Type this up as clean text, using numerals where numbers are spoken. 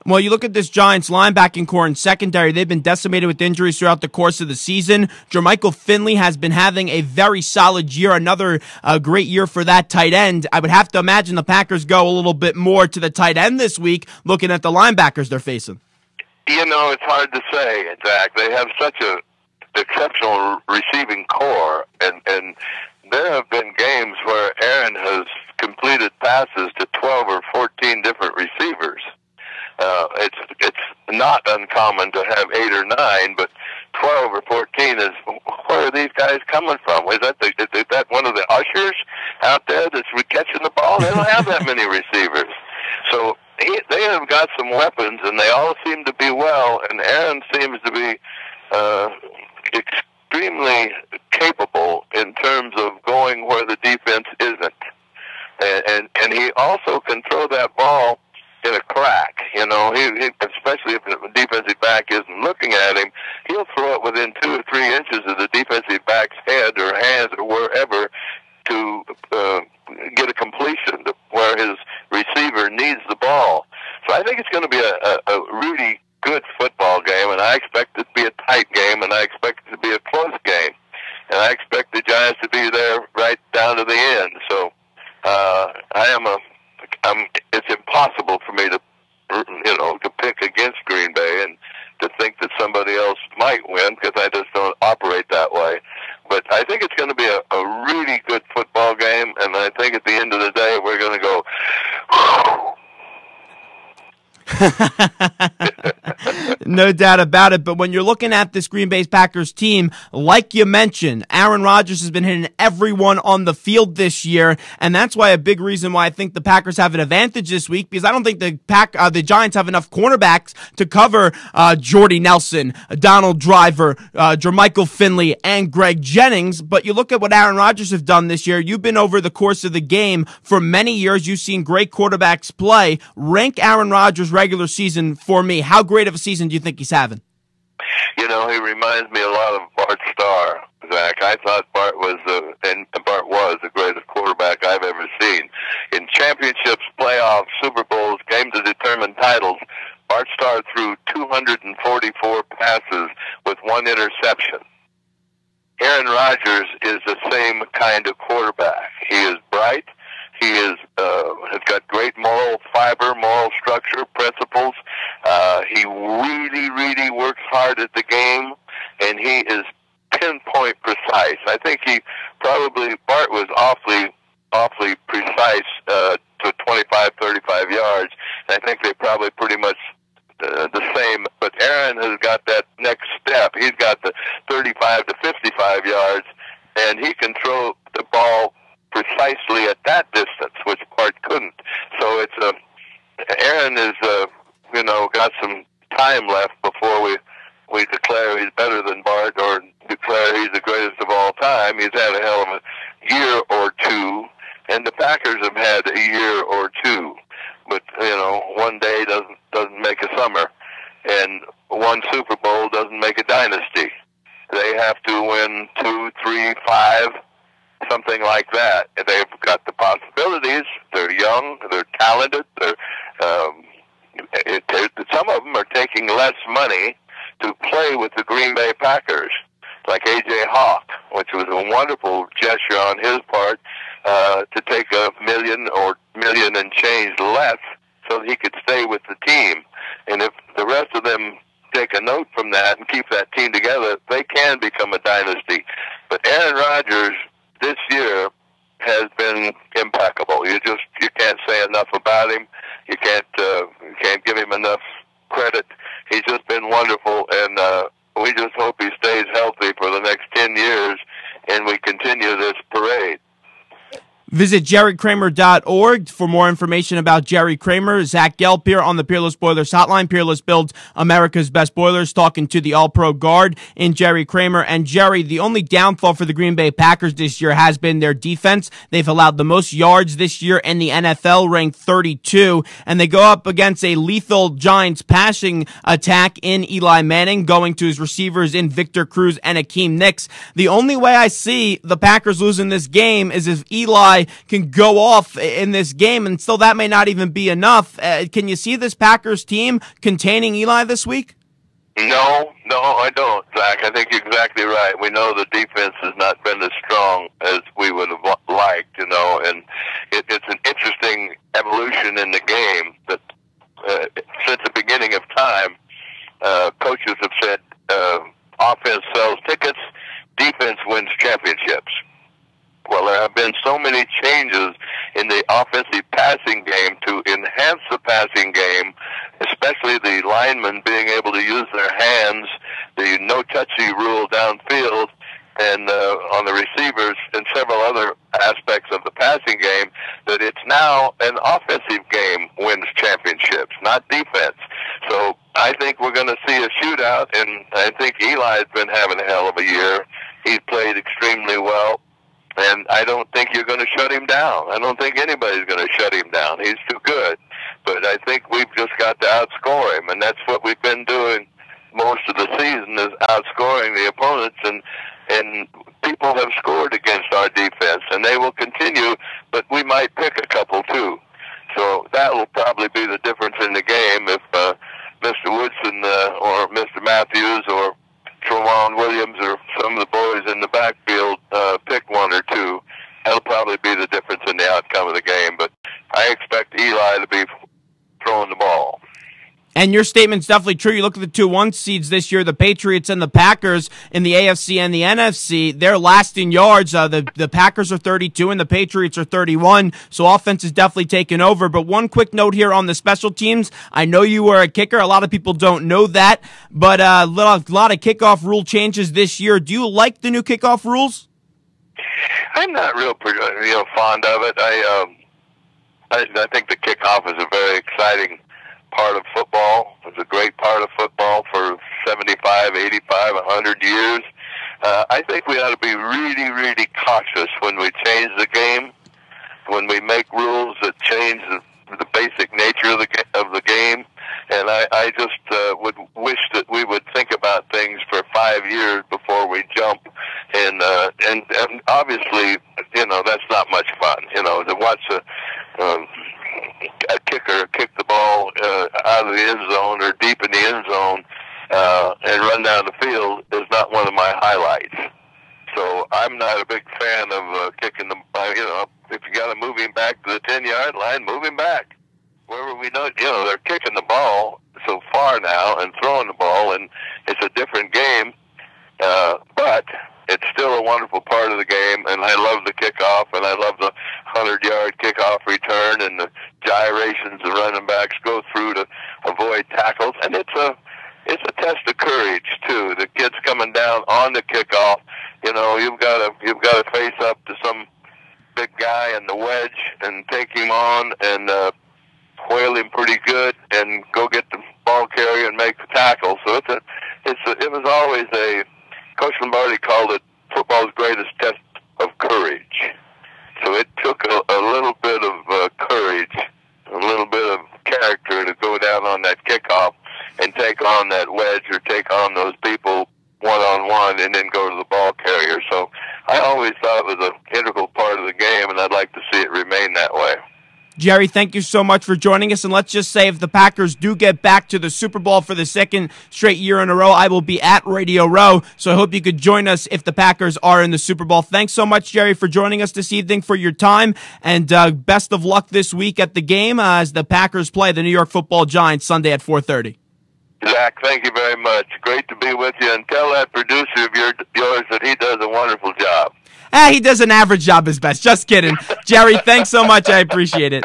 Well, you look at this Giants linebacking core and secondary, they've been decimated with injuries throughout the course of the season. Jermichael Finley has been having a very solid year, another great year for that tight end. I would have to imagine the Packers go a little bit more to the tight end this week, looking at the linebackers they're facing. You know, it's hard to say, Zach. They have such a exceptional receiving core, and there have been games where Aaron has completed passes to 12 or 14 different receivers. It's not uncommon to have 8 or 9, but 12 or 14 is, where are these guys coming from? Is that one of the ushers out there that's catching the ball? They don't have that many receivers. So they have got some weapons, and they all seem to be well, and Aaron seems to be extremely capable in terms of going where the defense isn't. And he also can throw that ball in a crack. You know, he especially if the defensive back isn't looking at him, he'll throw it within 2 or 3 inches of the defensive back's head or hands or wherever to get a completion to where his receiver needs the ball. So I think it's going to be a really good football game, and I expect it to be a tight game, and I expect it to be a close game, and I expect the Giants to be there right down to the end. So it's impossible for me to pick against Green Bay and to think that somebody else might win, because I just don't operate that way. But I think it's going to be a really good football game, and I think at the end of the day we're going to go, no doubt about it. But when you're looking at this Green Bay Packers team, like you mentioned, Aaron Rodgers has been hitting everyone on the field this year, and that's why a big reason why I think the Packers have an advantage this week, because I don't think the Giants have enough cornerbacks to cover Jordy Nelson, Donald Driver, Jermichael Finley, and Greg Jennings. But you look at what Aaron Rodgers have done this year. You've been over the course of the game for many years. You've seen great quarterbacks play. Rank Aaron Rodgers' regular season for me. How great of a season do you think he's having? You know, he reminds me a lot of Bart Starr, Zach. I thought Bart was the greatest quarterback I've ever seen. In championships, playoffs, Super Bowls, games to determine titles, Bart Starr threw 244 passes with 1 interception. Aaron Rodgers is the same kind of quarterback. He is bright. He has got great moral fiber, moral structure, principles. He really, really works hard at the game, and he is pinpoint precise. I think Bart was awfully precise to 25, 35 yards. I think they probably pretty much the same, but Aaron has got that next step. He's got the 35 to 55 yards, and he can throw the ball precisely at that distance, which Bart couldn't. So Aaron is got some time left before we declare he's better than Bart or declare he's the greatest of all time. He's had a hell of a year or two, and the Packers have had a year or two. But one day doesn't make a summer, and one Super Bowl doesn't make a dynasty. They have to win 2, 3, 5. Something like that. They've got the possibilities. They're young. They're talented. Some of them are taking less money to play with the Green Bay Packers, like A.J. Hawk, which was a wonderful gesture on his part to take $1 million or $1 million and change less so that he could stay with the team. And if the rest of them take a note from that and keep that team together, they can become a dynasty. But Aaron Rodgers this year has been impeccable. You can't say enough about him. You can't give him enough credit. He's just been wonderful, and we just hope he stays healthy for the next 10 years, and we continue this parade. Visit jerrykramer.org for more information about Jerry Kramer. Zach Gelb here on the Peerless Boilers Hotline. Peerless builds America's best boilers, talking to the All-Pro guard in Jerry Kramer. And Jerry, the only downfall for the Green Bay Packers this year has been their defense. They've allowed the most yards this year in the NFL, ranked 32, and they go up against a lethal Giants passing attack in Eli Manning, going to his receivers in Victor Cruz and Akeem Nicks. The only way I see the Packers losing this game is if Eli Eli can go off in this game, and still that may not even be enough. Can you see this Packers team containing Eli this week? No, I don't, Zach. I think you're exactly right. We know the defense has not been as strong as we would have liked, and it's an interesting evolution in the game that since the beginning of time, coaches have said offense sells tickets, defense wins championships. Well, there have been so many changes in the offensive passing game to enhance the passing game, especially the linemen being able to use their hands, the no-touchy rule downfield, and on the receivers and several other aspects of the passing game, that it's now an offensive game wins championships, not defense. So I think we're going to see a shootout, and I think Eli's been having a hell of a year. He's played extremely well. And I don't think you're going to shut him down. I don't think anybody's going to shut him down. He's too good. But I think we've just got to outscore him, and that's what we've been doing most of the season, is outscoring the opponents. And people have scored against our defense, and they will continue, but we might pick a couple too. So that will probably be the difference in the game if Mr. Woodson or Mr. Matthews or Tremont Williams or some of the boys in the backfield pick one or two. That'll probably be the difference in the outcome of the game. But I expect Eli to be throwing the ball. And your statement's definitely true. You look at the 2-1 seeds this year, the Patriots and the Packers in the AFC and the NFC. They're last in yards. The Packers are 32 and the Patriots are 31. So offense is definitely taken over. But one quick note here on the special teams. I know you were a kicker. A lot of people don't know that. But a lot of kickoff rule changes this year. Do you like the new kickoff rules? I'm not real fond of it. I think the kickoff is a very exciting part of football. It's a great part of football for 75, 85, 100 years. I think we ought to be really, really cautious when we change the game, when we make rules that change the basic nature of the game. And I just would wish that we would think about things for 5 years before we jump. And obviously, that's not much fun. To watch a kicker kick the ball out of the end zone or deep in the end zone and run down the field is not one of my highlights. So I'm not a big fan of kicking the. If you got to move him back to the 10-yard line, move him back. Wherever we know, they're kicking the ball so far now and throwing the ball, and it's a different game. But it's still a wonderful part of the game, and I love the kickoff, and I love the 100-yard kickoff return and the gyrations the running backs go through to avoid tackles. And it's a test of courage too. The kids coming down on the kickoff, you've got to face up to some big guy in the wedge and take him on and whale him pretty good and go get the ball carrier and make the tackle. So it was always Coach Lombardi called it football's greatest test of courage. So it took a little bit of courage, a little bit of character to go down on that kickoff and take on that wedge or take on those people one-on-one and then go to the ball carrier. So I always thought it was an integral part of the game, and I'd like to see it remain that way. Jerry, thank you so much for joining us. And let's just say if the Packers do get back to the Super Bowl for the second straight year in a row, I will be at Radio Row. So I hope you could join us if the Packers are in the Super Bowl. Thanks so much, Jerry, for joining us this evening, for your time. And best of luck this week at the game as the Packers play the New York Football Giants Sunday at 4:30. Zach, thank you very much. Great to be with you. And tell that producer of yours that he does a wonderful job. He does an average job, his best. Just kidding. Jerry, thanks so much. I appreciate it.